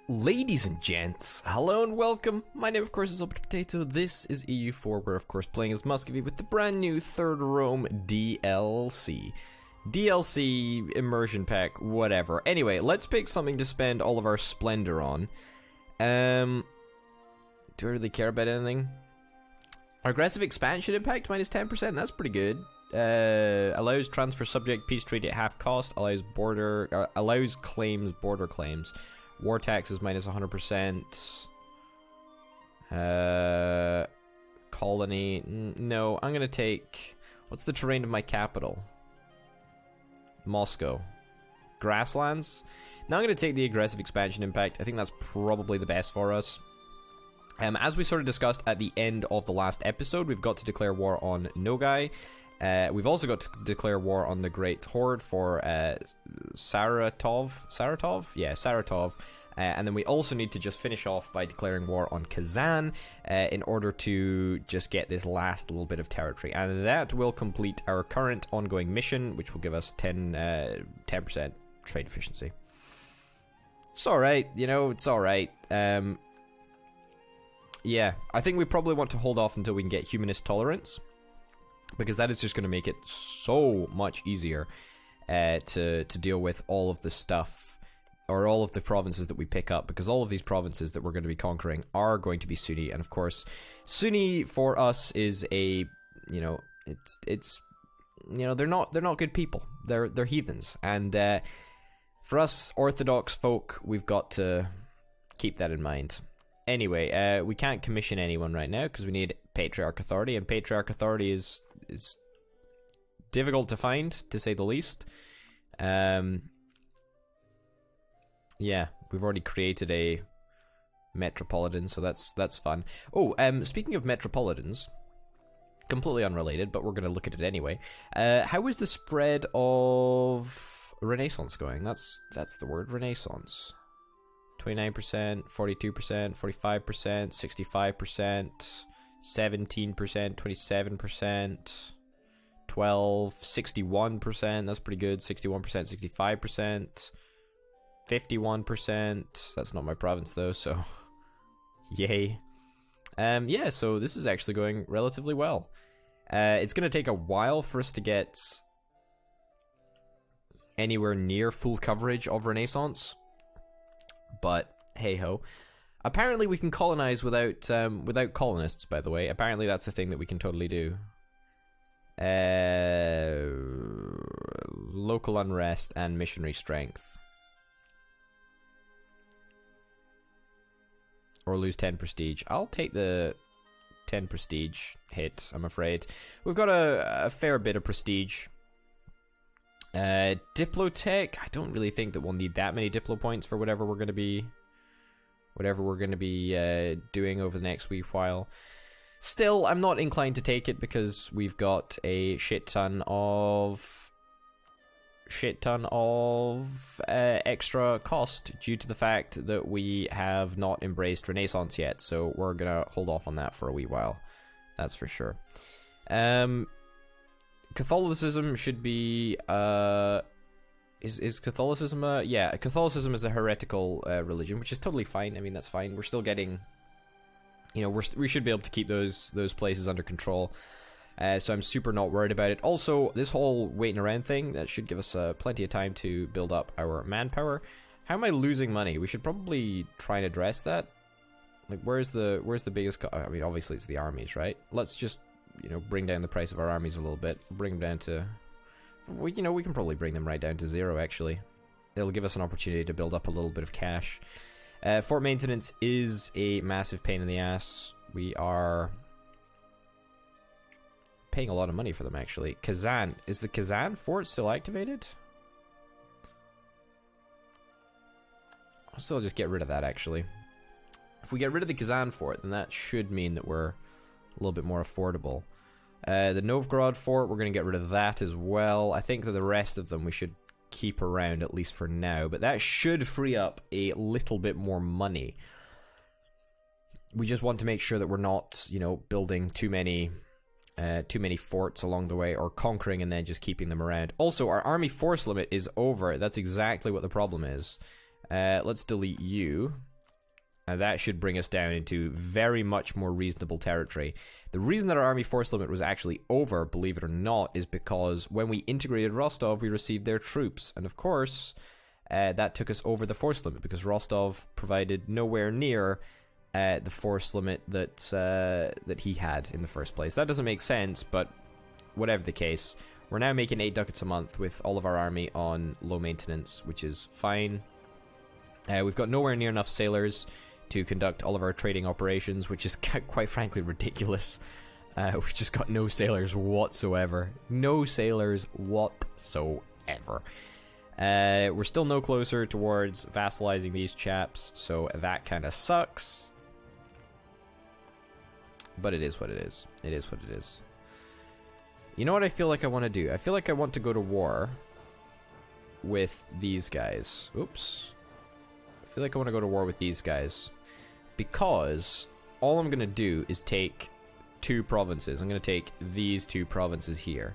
Ladies and gents, hello and welcome. My name, of course, is Potato. This is EU4. We're, of course, playing as Muscovy with the brand new Third Rome DLC. DLC, immersion pack, whatever. Anyway, let's pick something to spend all of our splendor on. Do I really care about anything? Aggressive expansion impact, minus 10%, that's pretty good. Allows transfer subject peace treaty at half cost, allows claims, border claims. War taxes minus 100%. Colony. No, I'm gonna take... What's the terrain of my capital? Moscow. Grasslands? Now I'm gonna take the aggressive expansion impact. I think that's probably the best for us. As we sort of discussed at the end of the last episode, we've got to declare war on Nogai. We've also got to declare war on the Great Horde for Saratov? Yeah, Saratov. And then we also need to just finish off by declaring war on Kazan in order to just get this last little bit of territory. And that will complete our current ongoing mission, which will give us 10% trade efficiency. It's alright, you know, it's alright. Yeah, I think we probably want to hold off until we can get humanist tolerance, because that is just going to make it so much easier to deal with all of the stuff, or all of the provinces that we pick up, because all of these provinces that we're going to be conquering are going to be Sunni, and of course, Sunni for us is a, you know, it's you know, they're not good people. They're heathens, and for us Orthodox folk, we've got to keep that in mind. Anyway, we can't commission anyone right now because we need Patriarch Authority, and Patriarch Authority is difficult to find, to say the least. Yeah, we've already created a metropolitan, so that's fun. Oh, speaking of metropolitans, completely unrelated, but we're going to look at it anyway. How is the spread of Renaissance going? That's the word, Renaissance. 29%, 42%, 45%, 65%, 17%, 27%, 61%, that's pretty good, 61%, 65%, 51%, that's not my province though, so yay. Yeah, so this is actually going relatively well. It's going to take a while for us to get anywhere near full coverage of Renaissance, but hey ho. Apparently we can colonize without colonists, by the way. Apparently that's a thing that we can totally do. Local unrest and missionary strength. Or lose 10 prestige. I'll take the 10 prestige hit, I'm afraid. We've got a fair bit of prestige. Diplotech, I don't really think that we'll need that many Diplo points for whatever we're going to be doing over the next wee while. Still, I'm not inclined to take it because we've got a shit ton of extra cost due to the fact that we have not embraced Renaissance yet, so we're gonna hold off on that for a wee while. That's for sure. Catholicism should be is Catholicism yeah, Catholicism is a heretical religion, which is totally fine. I mean, that's fine. We're still getting, you know, we should be able to keep those places under control. So I'm super not worried about it. Also, this whole waiting around thing, that should give us plenty of time to build up our manpower. How am I losing money? We should probably try and address that. Like, where's the biggest I mean, obviously it's the armies, right? Let's just, you know, bring down the price of our armies a little bit. Bring them down to... we can probably bring them right down to 0, actually. It'll give us an opportunity to build up a little bit of cash. Fort maintenance is a massive pain in the ass. We are paying a lot of money for them, actually. Kazan. Is the Kazan fort still activated? I'll still just get rid of that, actually. If we get rid of the Kazan fort, then that should mean that we're a little bit more affordable. The Novgorod fort, we're going to get rid of that as well. I think that the rest of them we should keep around, at least for now. But that should free up a little bit more money. We just want to make sure that we're not, you know, building too many forts along the way, or conquering and then just keeping them around. Also, our army force limit is over. That's exactly what the problem is. Let's delete you. And that should bring us down into very much more reasonable territory. The reason that our army force limit was actually over, believe it or not, is because when we integrated Rostov, we received their troops. And of course, that took us over the force limit because Rostov provided nowhere near the force limit that that he had in the first place. That doesn't make sense, but whatever the case, we're now making 8 ducats a month with all of our army on low maintenance, which is fine. We've got nowhere near enough sailors to conduct all of our trading operations, which is quite frankly ridiculous. We've just got no sailors whatsoever. No sailors whatsoever. We're still no closer towards vassalizing these chaps, so that kind of sucks. But it is what it is. It is what it is. You know what I feel like I want to do? I feel like I want to go to war with these guys. Oops. I feel like I want to go to war with these guys. Because all I'm going to do is take 2 provinces. I'm going to take these 2 provinces here.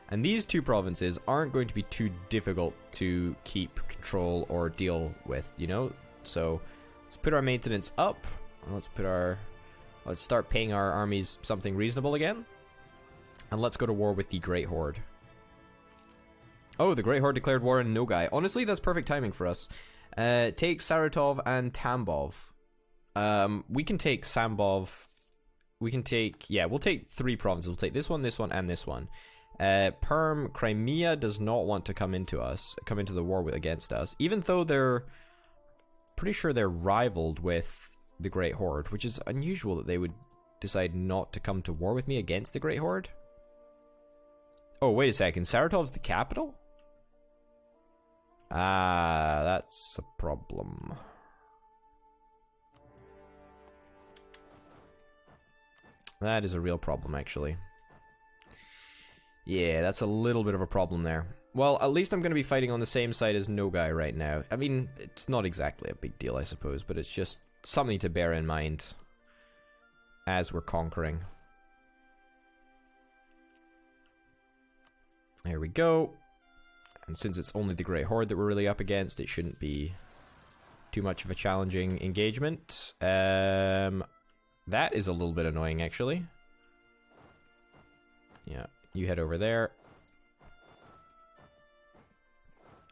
And these 2 provinces aren't going to be too difficult to keep control or deal with, you know? So let's put our maintenance up. Let's start paying our armies something reasonable again. And let's go to war with the Great Horde. Oh, the Great Horde declared war on Nogai. Honestly, that's perfect timing for us. Take Saratov and Tambov. We can take Sambov. We can take... Yeah, we'll take 3 provinces. We'll take this one, and this one. Perm, Crimea does not want to come into the war against us. Even though they're... Pretty sure they're rivaled with the Great Horde, which is unusual that they would decide not to come to war with me against the Great Horde. Oh, wait a second. Saratov's the capital? Ah, that's a problem. That is a real problem, actually. Yeah, that's a little bit of a problem there. Well, at least I'm going to be fighting on the same side as Nogai right now. I mean, it's not exactly a big deal, I suppose, but it's just something to bear in mind as we're conquering. There we go. And since it's only the Great Horde that we're really up against, it shouldn't be too much of a challenging engagement. That is a little bit annoying, actually. Yeah, you head over there.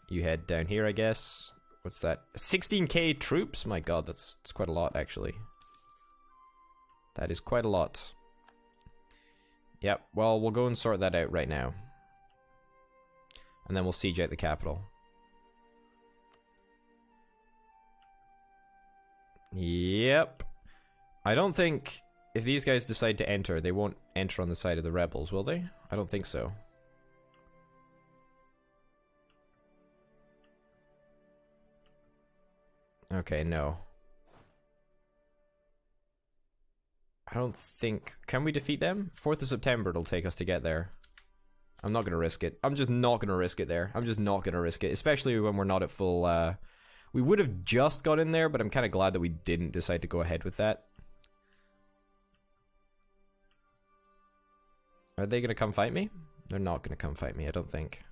You head down here, I guess. What's that? 16k troops? My god, that's quite a lot, actually. That is quite a lot. Yep, well, we'll go and sort that out right now. And then we'll siege out the capital. Yep. I don't think if these guys decide to enter, they won't enter on the side of the rebels, will they? I don't think so. Okay, no. I don't think... Can we defeat them? 4th of September it'll take us to get there. I'm not going to risk it. I'm just not going to risk it there. I'm just not going to risk it. Especially when we're not at full... We would have just got in there, but I'm kind of glad that we didn't decide to go ahead with that. Are they going to come fight me? They're not going to come fight me, I don't think.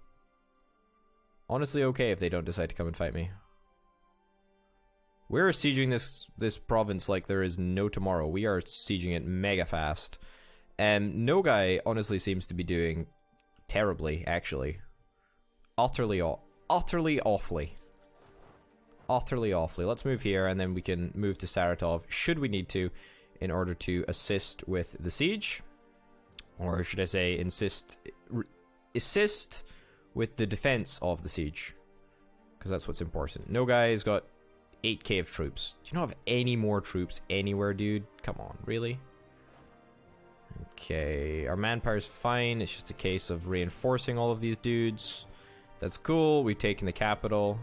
Honestly, okay if they don't decide to come and fight me. We're sieging this province like there is no tomorrow. We are sieging it mega fast. And Nogai honestly seems to be doing terribly, actually. Utterly awfully. Utterly awfully. Let's move here, and then we can move to Saratov, should we need to, in order to assist with the siege. Or should I say, assist with the defense of the siege. Because that's what's important. Nogai's got 8k of troops. Do you not have any more troops anywhere, dude? Come on, really? Okay, our manpower's fine. It's just a case of reinforcing all of these dudes. That's cool. We've taken the capital.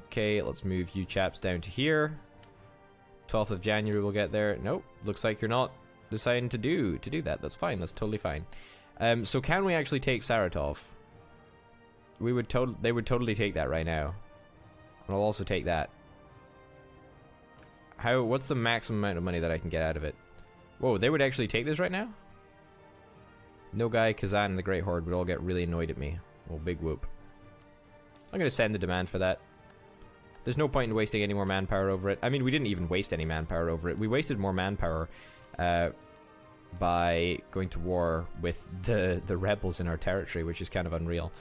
Okay, let's move you chaps down to here. 12th of January we'll get there. Nope, looks like you're not deciding to do that. That's fine. That's totally fine. So can we actually take Saratov? They would totally take that right now. And I'll also take that. What's the maximum amount of money that I can get out of it? Whoa, they would actually take this right now? Nogai, Kazan, and the Great Horde would all get really annoyed at me. Well, big whoop. I'm gonna send the demand for that. There's no point in wasting any more manpower over it. I mean, we didn't even waste any manpower over it. We wasted more manpower by going to war with the rebels in our territory, which is kind of unreal.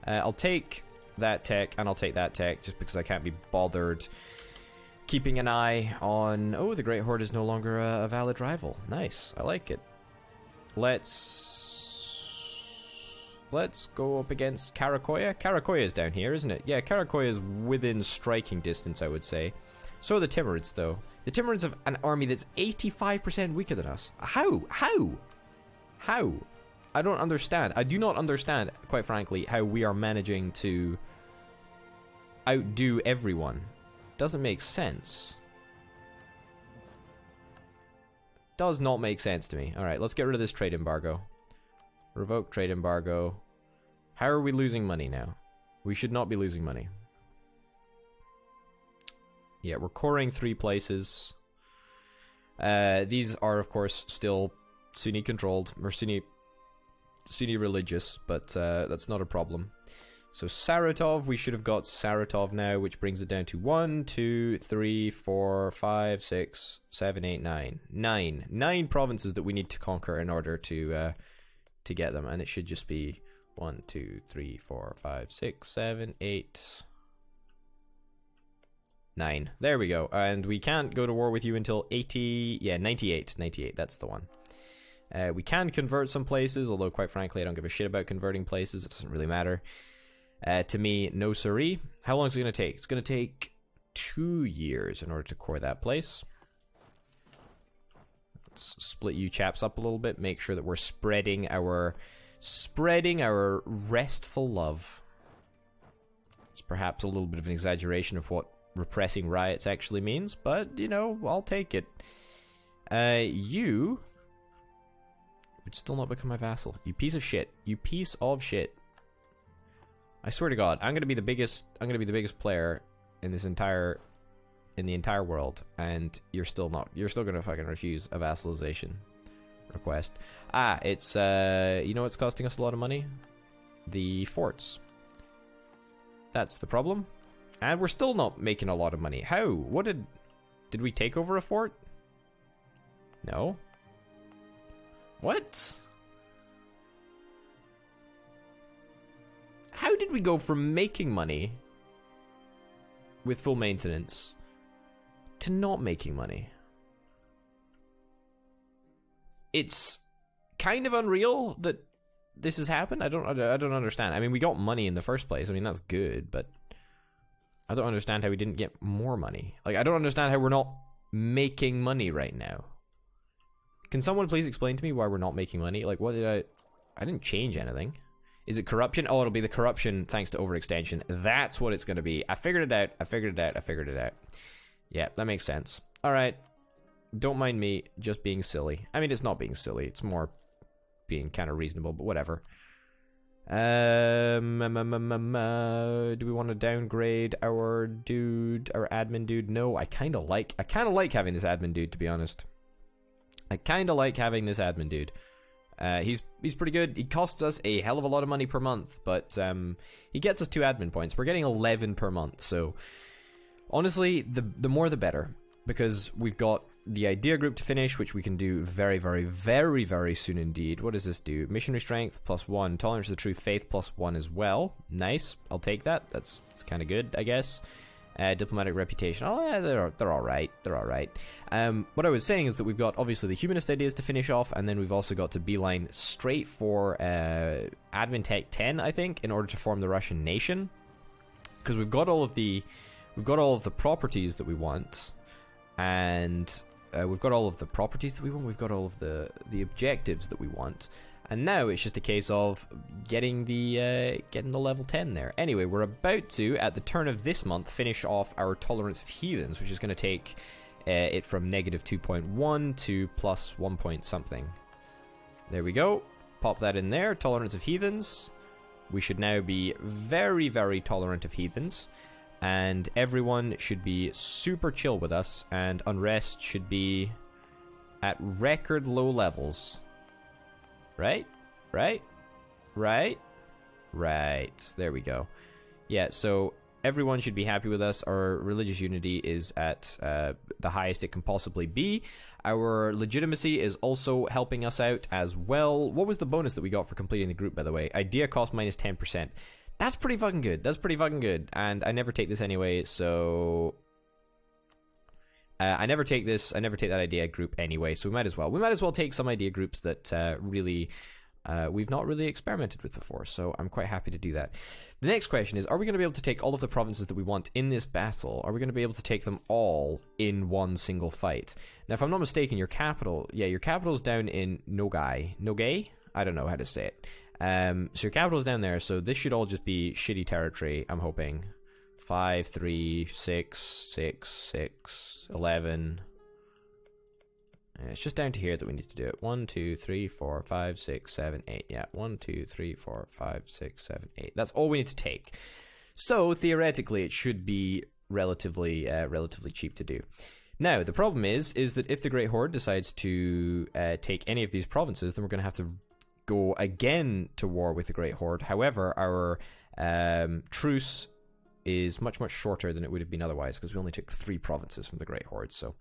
I'll take that tech, and I'll take that tech, just because I can't be bothered keeping an eye on... Oh, the Great Horde is no longer a valid rival. Nice. I like it. Let's go up against Karakoya. Karakoya is down here, isn't it? Yeah, Karakoya is within striking distance, I would say. So are the Timurids, though. The Timurids have an army that's 85% weaker than us. How? I don't understand. I do not understand, quite frankly, how we are managing to outdo everyone. Doesn't make sense. Does not make sense to me. Alright, let's get rid of this trade embargo. Revoke trade embargo. How are we losing money now? We should not be losing money. Yeah, we're coring 3 places. These are, of course, still Sunni controlled, or Sunni religious, but that's not a problem. So Saratov, we should have got Saratov now, which brings it down to 1, 2, 3, 4, 5, 6, 7, 8, 9. 9 provinces that we need to conquer in order to get them, and it should just be 1, 2, 3, 4, 5, 6, 7, 8, 9. There we go. And we can't go to war with you until 98. 98, that's the one. We can convert some places, although quite frankly I don't give a shit about converting places. It doesn't really matter. To me, no siree. How long is it going to take? It's going to take 2 years in order to core that place. Let's split you chaps up a little bit. Make sure that we're spreading our restful love. It's perhaps a little bit of an exaggeration of what repressing riots actually means, but, you know, I'll take it. You would still not become my vassal. You piece of shit. You piece of shit. I swear to God, I'm gonna be the biggest player in the entire world, and you're still gonna fucking refuse a vassalization request. It's you know what's costing us a lot of money? The forts. That's the problem. And we're still not making a lot of money. How? What did we take over a fort? No. What? How did we go from making money with full maintenance to not making money? It's kind of unreal that this has happened. I don't understand. I mean, we got money in the first place. I mean, that's good, but I don't understand how we didn't get more money. Like, I don't understand how we're not making money right now. Can someone please explain to me why we're not making money? Like, what did I didn't change anything. Is it corruption? Oh, it'll be the corruption thanks to overextension. That's what it's going to be. I figured it out. Yeah, that makes sense. All right. Don't mind me just being silly. I mean, it's not being silly. It's more being kind of reasonable, but whatever. Do we want to downgrade our admin dude? No, I kind of like having this admin dude, to be honest. I kind of like having this admin dude. He's pretty good. He costs us a hell of a lot of money per month, but he gets us 2 admin points. We're getting 11 per month, so honestly, the more the better, because we've got the idea group to finish, which we can do very, very, very, very soon indeed. What does this do? Missionary strength +1, tolerance to the true faith +1 as well. Nice, I'll take that. That's kind of good, I guess. Diplomatic reputation. Oh, yeah, they're all right. They're all right. What I was saying is that we've got obviously the humanist ideas to finish off, and then we've also got to beeline straight for admin tech 10, I think, in order to form the Russian nation, because we've got all of the properties that we want, and we've got all of the objectives that we want. And now it's just a case of getting the level 10 there. Anyway, we're about to, at the turn of this month, finish off our tolerance of heathens, which is going to take it from -2.1 to +1 point something. There we go. Pop that in there. Tolerance of heathens. We should now be very, very tolerant of heathens. And everyone should be super chill with us. And unrest should be at record low levels. Right? There we go. Yeah, so everyone should be happy with us. Our religious unity is at the highest it can possibly be. Our legitimacy is also helping us out as well. What was the bonus that we got for completing the group, by the way? Idea cost minus 10%. That's pretty fucking good. That's pretty fucking good. And I never take this anyway, so... I never take that idea group anyway, so we might as well take some idea groups that really we've not really experimented with before, so I'm quite happy to do that. The next question is, are we going to be able to take all of the provinces that we want in this battle? Are we going to be able to take them all in one single fight? Now, if I'm not mistaken, your capital is down in Nogay? I don't know how to say it. So your capital is down there, so this should all just be shitty territory, I'm hoping. 5, 3, 6, 6, 6, 11. It's just down to here that we need to do it. 1, 2, 3, 4, 5, 6, 7, 8. Yeah, 1, 2, 3, 4, 5, 6, 7, 8. That's all we need to take. So theoretically, it should be relatively cheap to do. Now, the problem is that if the Great Horde decides to take any of these provinces, then we're going to have to go again to war with the Great Horde. However, our truce is much shorter than it would have been otherwise, because we only took 3 provinces from the Great Horde. So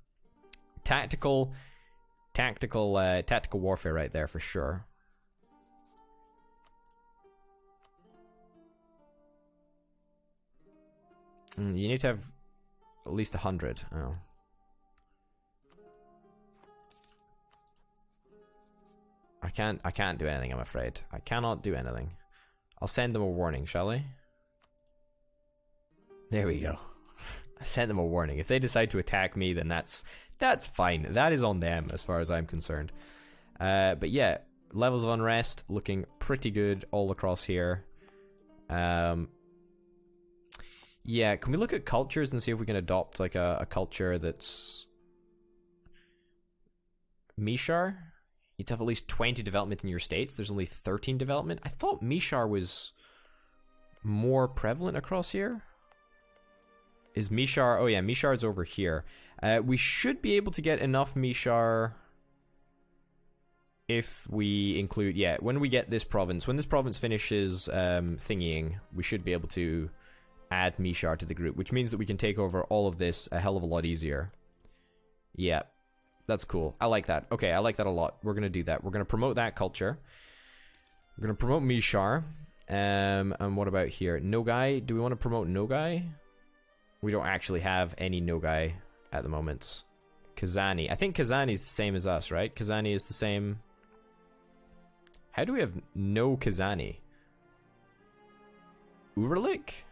tactical warfare right there for sure. You need to have at least 100. Oh. I can't do anything, I'm afraid. I cannot do anything. I'll send them a warning, shall I? There we go. I sent them a warning. If they decide to attack me, then that's fine. That is on them, as far as I'm concerned. But yeah, levels of unrest looking pretty good all across here. Yeah, can we look at cultures and see if we can adopt like a culture that's Meechar? You'd have at least 20 development in your states. There's only 13 development. I thought Meechar was more prevalent across here. Is Meechar... Oh yeah, Meechar's over here. We should be able to get enough Meechar if we include... Yeah, when we get this province. When this province finishes thingying, we should be able to add Meechar to the group, which means that we can take over all of this a hell of a lot easier. Yeah, that's cool. I like that. Okay, I like that a lot. We're going to do that. We're going to promote that culture. We're going to promote Meechar. And what about here? Nogay? Do we want to promote Nogay? We don't actually have any Nogay at the moment. Kazani. I think Kazani is the same as us, right? Kazani is the same. How do we have no Kazani? Uverlik?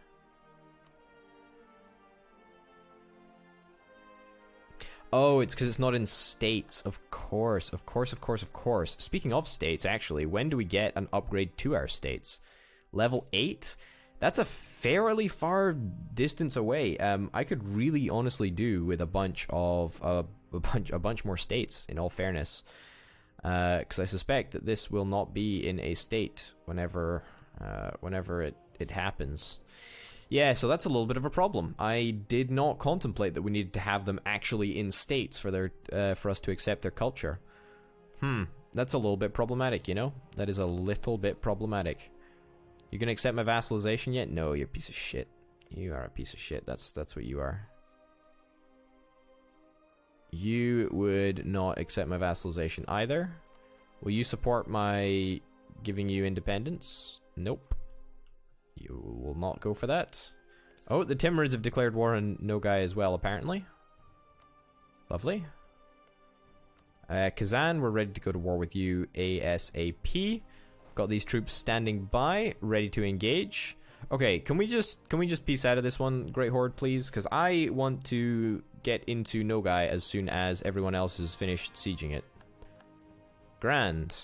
Oh, it's because it's not in states. Of course. Speaking of states, actually, when do we get an upgrade to our states? Level 8? That's a fairly far distance away. I could really honestly do with a bunch more states, in all fairness. Because I suspect that this will not be in a state whenever it happens. Yeah, so that's a little bit of a problem. I did not contemplate that we needed to have them actually in states for us to accept their culture. That's a little bit problematic, you know? That is a little bit problematic. You gonna accept my vassalization yet? No, you're a piece of shit. You are a piece of shit. That's what you are. You would not accept my vassalization either. Will you support my giving you independence? Nope. You will not go for that. Oh, the Timurids have declared war on Nogay as well, apparently. Lovely. Kazan, we're ready to go to war with you ASAP. Got these troops standing by, ready to engage. Okay, can we just peace out of this one, Great Horde, please? Because I want to get into Nogay as soon as everyone else has finished sieging it. Grand.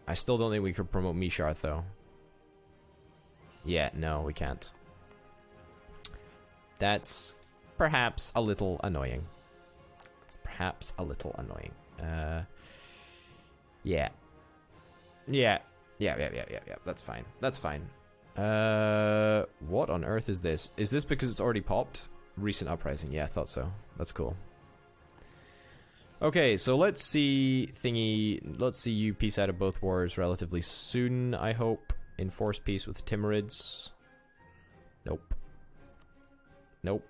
I still don't think we could promote Meechar, though. Yeah, no, we can't. That's perhaps a little annoying. Yeah. That's fine. What on earth is this? Is this because it's already popped? Recent uprising. Yeah, I thought so. That's cool. Okay, so let's see you peace out of both wars relatively soon, I hope. Enforce peace with Timurids. Nope. Nope.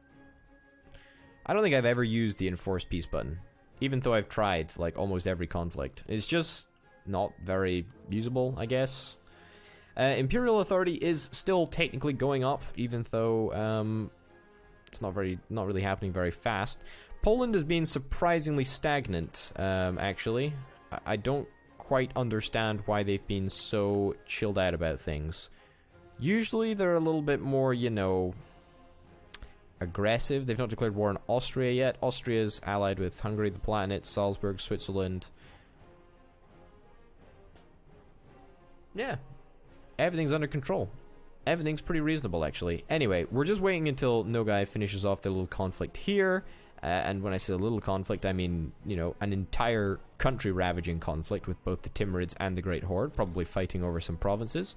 I don't think I've ever used the enforce peace button, even though I've tried, like, almost every conflict. It's just not very usable, I guess. Imperial authority is still technically going up, even though it's not really happening very fast. Poland has been surprisingly stagnant, actually. I don't quite understand why they've been so chilled out about things. Usually they're a little bit more, you know, aggressive. They've not declared war on Austria yet. Austria's allied with Hungary, the Palatinate, Salzburg, Switzerland. Yeah. Everything's under control. Everything's pretty reasonable, actually. Anyway, we're just waiting until Nogai finishes off their little conflict here. And when I say a little conflict, I mean, you know, an entire country-ravaging conflict with both the Timurids and the Great Horde, probably fighting over some provinces.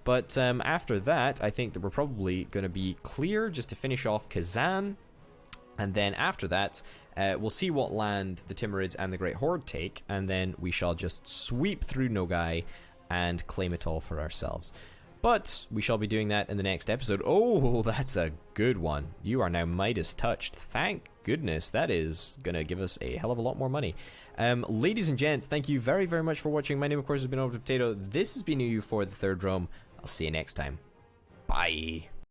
But after that, I think that we're probably going to be clear just to finish off Kazan. And then after that, we'll see what land the Timurids and the Great Horde take. And then we shall just sweep through Nogai and claim it all for ourselves. But we shall be doing that in the next episode. Oh, that's a good one. You are now Midas touched. Thank goodness. That is going to give us a hell of a lot more money. Ladies and gents, thank you very, very much for watching. My name, of course, has been Over Potato. This has been EU4, the Third Rome. I'll see you next time. Bye.